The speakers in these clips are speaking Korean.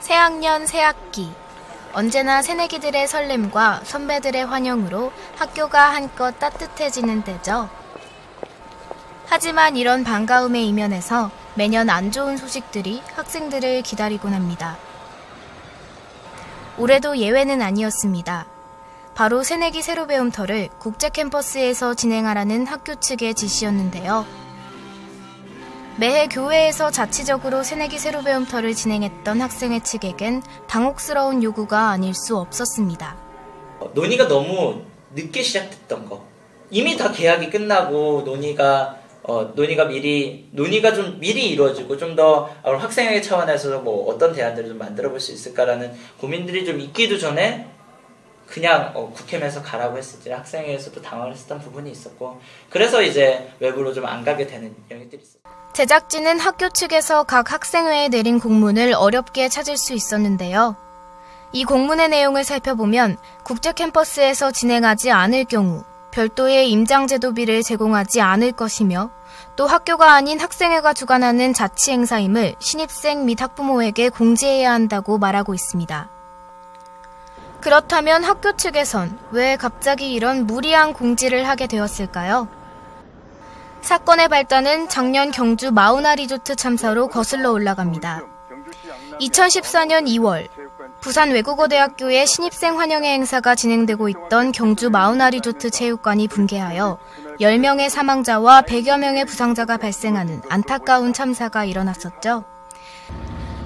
새학년 새학기. 언제나 새내기들의 설렘과 선배들의 환영으로 학교가 한껏 따뜻해지는 때죠. 하지만 이런 반가움의 이면에서 매년 안 좋은 소식들이 학생들을 기다리곤 합니다. 올해도 예외는 아니었습니다. 바로 새내기 새로 배움터를 국제 캠퍼스에서 진행하라는 학교 측의 지시였는데요. 매해 교회에서 자치적으로 새내기 새로 배움터를 진행했던 학생회 측에겐 당혹스러운 요구가 아닐 수 없었습니다. 논의가 너무 늦게 시작됐던 거. 이미 다 계약이 끝나고 논의가 좀 미리 이루어지고 좀 더 학생회 차원에서 뭐 어떤 대안들을 좀 만들어 볼 수 있을까라는 고민들이 좀 있기도 전에 그냥 국회에서 가라고 했을 때 학생회에서도 당황을 했었던 부분이 있었고, 그래서 이제 외부로 좀 안 가게 되는 영역들이 있었어요. 제작진은 학교 측에서 각 학생회에 내린 공문을 어렵게 찾을 수 있었는데요. 이 공문의 내용을 살펴보면 국제 캠퍼스에서 진행하지 않을 경우 별도의 임장제도비를 제공하지 않을 것이며, 또 학교가 아닌 학생회가 주관하는 자치 행사임을 신입생 및 학부모에게 공지해야 한다고 말하고 있습니다. 그렇다면 학교 측에선 왜 갑자기 이런 무리한 공지를 하게 되었을까요? 사건의 발단은 작년 경주 마우나 리조트 참사로 거슬러 올라갑니다. 2014년 2월, 부산 외국어대학교의 신입생 환영회 행사가 진행되고 있던 경주 마우나 리조트 체육관이 붕괴하여 10명의 사망자와 100여 명의 부상자가 발생하는 안타까운 참사가 일어났었죠.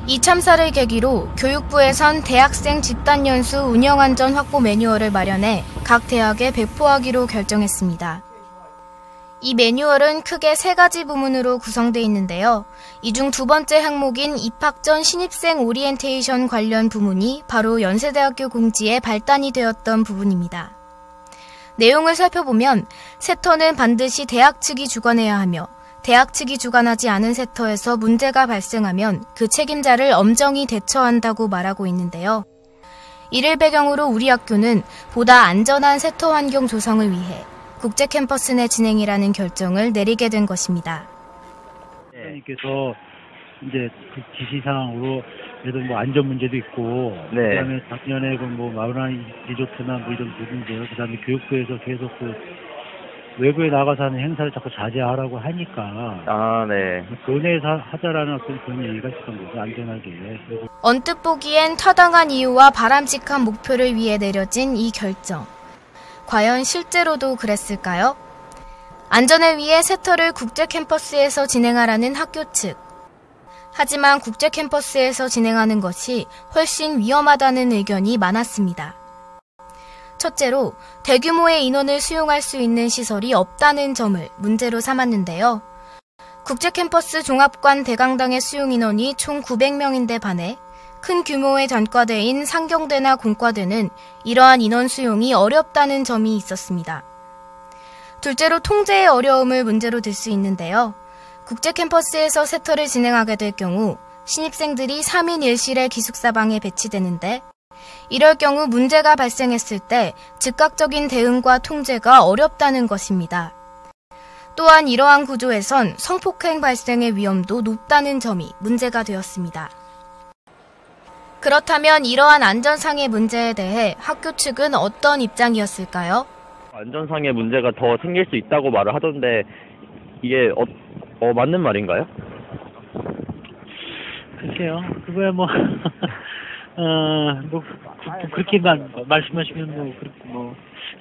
이 참사를 계기로 교육부에선 대학생 집단연수 운영안전 확보 매뉴얼을 마련해 각 대학에 배포하기로 결정했습니다. 이 매뉴얼은 크게 3가지 부문으로 구성되어 있는데요. 이 중 두 번째 항목인 입학 전 신입생 오리엔테이션 관련 부문이 바로 연세대학교 공지에 발단이 되었던 부분입니다. 내용을 살펴보면 세터는 반드시 대학 측이 주관해야 하며, 대학 측이 주관하지 않은 세터에서 문제가 발생하면 그 책임자를 엄정히 대처한다고 말하고 있는데요. 이를 배경으로 우리 학교는 보다 안전한 세터 환경 조성을 위해 국제 캠퍼스 내 진행이라는 결정을 내리게 된 것입니다. 선생님께서 이제 그 지시사항으로 그래도 뭐 안전 문제도 있고, 네. 그다음에 작년에 그 뭐 마우나 리조트나 뭐 이런 부분들, 그다음에 교육부에서 계속 그 외부에 나가서 하는 행사를 자꾸 자제하라고 하니까, 네. 교내에서 하자라는 어떤 그런 얘기가 있었던 거죠, 안전하게. 그리고 언뜻 보기엔 타당한 이유와 바람직한 목표를 위해 내려진 이 결정. 과연 실제로도 그랬을까요? 안전을 위해 세터를 국제 캠퍼스에서 진행하라는 학교 측. 하지만 국제 캠퍼스에서 진행하는 것이 훨씬 위험하다는 의견이 많았습니다. 첫째로 대규모의 인원을 수용할 수 있는 시설이 없다는 점을 문제로 삼았는데요. 국제 캠퍼스 종합관 대강당의 수용 인원이 총 900명인데 반해 큰 규모의 단과대인 상경대나 공과대는 이러한 인원 수용이 어렵다는 점이 있었습니다. 둘째로 통제의 어려움을 문제로 들 수 있는데요. 국제 캠퍼스에서 세터를 진행하게 될 경우 신입생들이 3인 1실의 기숙사방에 배치되는데, 이럴 경우 문제가 발생했을 때 즉각적인 대응과 통제가 어렵다는 것입니다. 또한 이러한 구조에선 성폭행 발생의 위험도 높다는 점이 문제가 되었습니다. 그렇다면 이러한 안전상의 문제에 대해 학교 측은 어떤 입장이었을까요? 안전상의 문제가 더 생길 수 있다고 말을 하던데, 이게 맞는 말인가요? 글쎄요, 그거야 뭐 그렇게 말씀하시면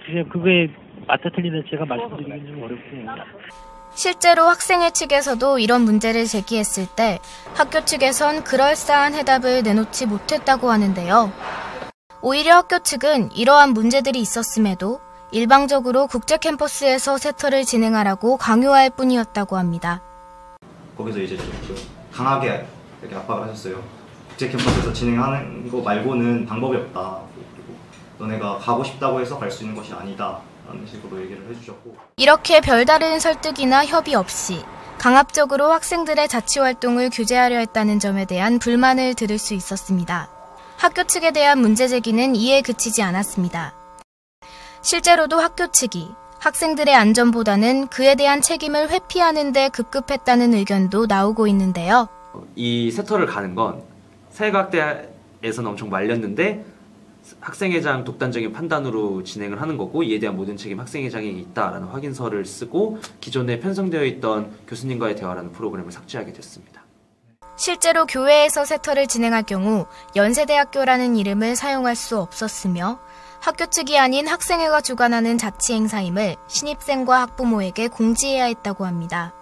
글쎄요, 그거에 맞다 틀리는 제가 말씀드리기는 좀 어렵고. 실제로 학생회 측에서도 이런 문제를 제기했을 때 학교 측에선 그럴싸한 해답을 내놓지 못했다고 하는데요. 오히려 학교 측은 이러한 문제들이 있었음에도 일방적으로 국제 캠퍼스에서 세터를 진행하라고 강요할 뿐이었다고 합니다. 거기서 이제 좀 강하게 이렇게 압박을 하셨어요. 국제 캠퍼스에서 진행하는 거 말고는 방법이 없다. 그리고 너네가 가고 싶다고 해서 갈 수 있는 것이 아니다. 라는 식으로 얘기를 해주셨고. 이렇게 별다른 설득이나 협의 없이 강압적으로 학생들의 자치활동을 규제하려 했다는 점에 대한 불만을 들을 수 있었습니다. 학교 측에 대한 문제 제기는 이에 그치지 않았습니다. 실제로도 학교 측이 학생들의 안전보다는 그에 대한 책임을 회피하는 데 급급했다는 의견도 나오고 있는데요. 이 세터를 가는 건 사회과학대 학교에서는 엄청 말렸는데 학생회장 독단적인 판단으로 진행을 하는 거고 이에 대한 모든 책임 학생회장에 있다라는 확인서를 쓰고 기존에 편성되어 있던 교수님과의 대화라는 프로그램을 삭제하게 됐습니다. 실제로 교회에서 세터를 진행할 경우 연세대학교라는 이름을 사용할 수 없었으며 학교 측이 아닌 학생회가 주관하는 자치 행사임을 신입생과 학부모에게 공지해야 했다고 합니다.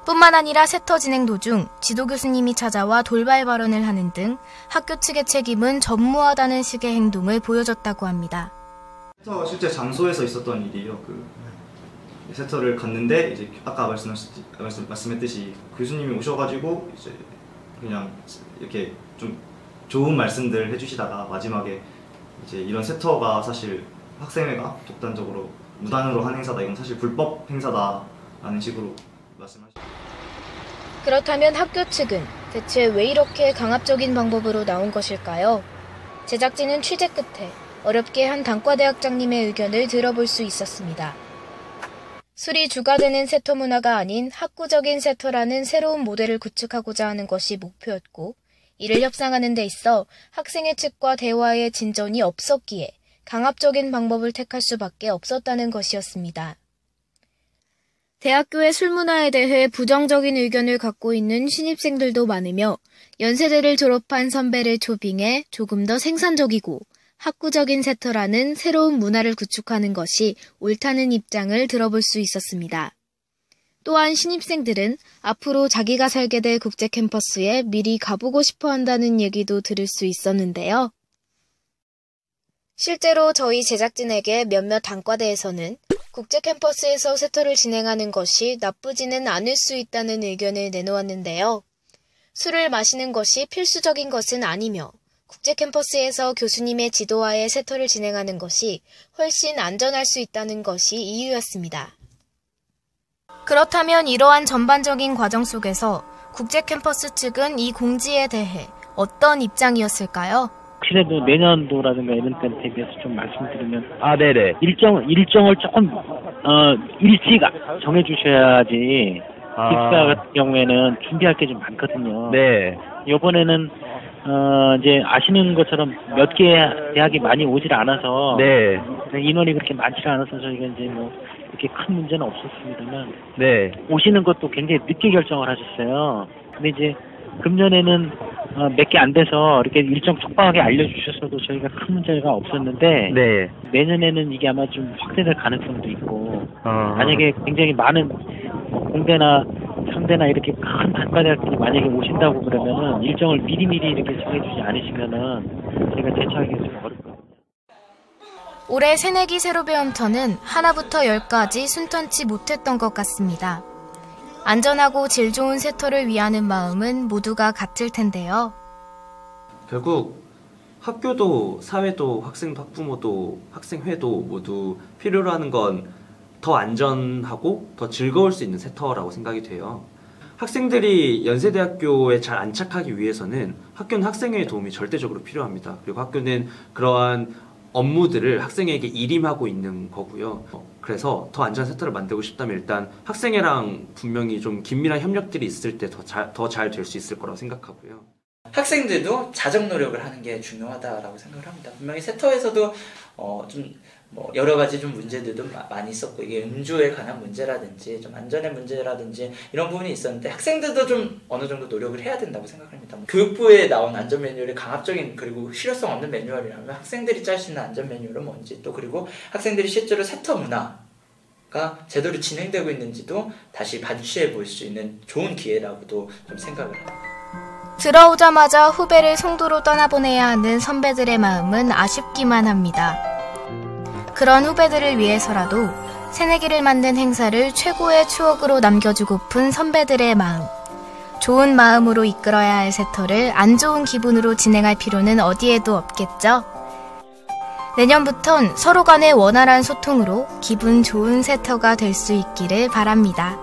뿐만 아니라 세터 진행 도중 지도 교수님이 찾아와 돌발 발언을 하는 등 학교 측의 책임은 전무하다는 식의 행동을 보여줬다고 합니다. 세터가 실제 장소에서 있었던 일이에요. 세터를 갔는데 이제 아까 말씀했듯이 교수님이 오셔가지고 이제 그냥 이렇게 좀 좋은 말씀들 해주시다가 마지막에 이제 이런 세터가 사실 학생회가 독단적으로 무단으로 한 행사다, 이건 사실 불법 행사다라는 식으로 말씀하시죠. 그렇다면 학교 측은 대체 왜 이렇게 강압적인 방법으로 나온 것일까요? 제작진은 취재 끝에 어렵게 한 단과대학장님의 의견을 들어볼 수 있었습니다. 술이 주가 되는 세터 문화가 아닌 학구적인 세터라는 새로운 모델을 구축하고자 하는 것이 목표였고, 이를 협상하는 데 있어 학생회 측과 대화의 진전이 없었기에 강압적인 방법을 택할 수밖에 없었다는 것이었습니다. 대학교의 술 문화에 대해 부정적인 의견을 갖고 있는 신입생들도 많으며 연세대를 졸업한 선배를 초빙해 조금 더 생산적이고 학구적인 세터라는 새로운 문화를 구축하는 것이 옳다는 입장을 들어볼 수 있었습니다. 또한 신입생들은 앞으로 자기가 살게 될 국제 캠퍼스에 미리 가보고 싶어 한다는 얘기도 들을 수 있었는데요. 실제로 저희 제작진에게 몇몇 단과대에서는 국제 캠퍼스에서 세터를 진행하는 것이 나쁘지는 않을 수 있다는 의견을 내놓았는데요. 술을 마시는 것이 필수적인 것은 아니며 국제 캠퍼스에서 교수님의 지도하에 세터를 진행하는 것이 훨씬 안전할 수 있다는 것이 이유였습니다. 그렇다면 이러한 전반적인 과정 속에서 국제 캠퍼스 측은 이 공지에 대해 어떤 입장이었을까요? 혹시라도 내년도라든가 이런 때 대비해서 좀 말씀드리면 네네. 일정을 조금 일찍 정해주셔야지 기숙사 같은 경우에는 준비할 게 좀 많거든요. 네. 이번에는 이제 아시는 것처럼 몇 개 대학이 많이 오질 않아서 네. 인원이 그렇게 많지 않아서 저희가 이제 뭐 이렇게 큰 문제는 없었습니다만 네. 오시는 것도 굉장히 늦게 결정을 하셨어요. 근데 이제 금년에는 몇 개 안 돼서 이렇게 일정 촉박하게 알려주셨어도 저희가 큰 문제가 없었는데 네. 내년에는 이게 아마 좀 확대될 가능성도 있고 만약에 굉장히 많은 공대나 상대나 이렇게 큰 단과대학들이 만약에 오신다고 그러면은 일정을 미리미리 이렇게 정해주지 않으시면은 저희가 대처하기가 좀 어렵거든요. 올해 새내기 새로 배움 턴은 하나부터 10까지 순탄치 못했던 것 같습니다. 안전하고 질 좋은 세터를 위하는 마음은 모두가 같을 텐데요. 결국 학교도 사회도 학생도 학부모도 학생회도 모두 필요로 하는 건 더 안전하고 더 즐거울 수 있는 세터라고 생각이 돼요. 학생들이 연세대학교에 잘 안착하기 위해서는 학교는 학생회의 도움이 절대적으로 필요합니다. 그리고 학교는 그러한 업무들을 학생에게 일임하고 있는 거고요. 그래서 더 안전한 세터를 만들고 싶다면 일단 학생회랑 분명히 좀 긴밀한 협력들이 있을 때 더 잘 될 수 있을 거라고 생각하고요. 학생들도 자정 노력을 하는 게 중요하다라고 생각을 합니다. 분명히 세터에서도 여러 가지 좀 문제들도 많이 있었고, 이게 음주에 관한 문제라든지 좀 안전의 문제라든지 이런 부분이 있었는데 학생들도 좀 어느 정도 노력을 해야 된다고 생각합니다. 교육부에 나온 안전 매뉴얼이 강압적인 그리고 실효성 없는 매뉴얼이라면 학생들이 짤 수 있는 안전 매뉴얼은 뭔지, 또 그리고 학생들이 실제로 세터 문화가 제대로 진행되고 있는지도 다시 반추해 볼 수 있는 좋은 기회라고도 좀 생각을 합니다. 들어오자마자 후배를 송도로 떠나보내야 하는 선배들의 마음은 아쉽기만 합니다. 그런 후배들을 위해서라도 새내기를 만든 행사를 최고의 추억으로 남겨주고픈 선배들의 마음. 좋은 마음으로 이끌어야 할 세터를 안 좋은 기분으로 진행할 필요는 어디에도 없겠죠? 내년부턴 서로 간의 원활한 소통으로 기분 좋은 세터가 될 수 있기를 바랍니다.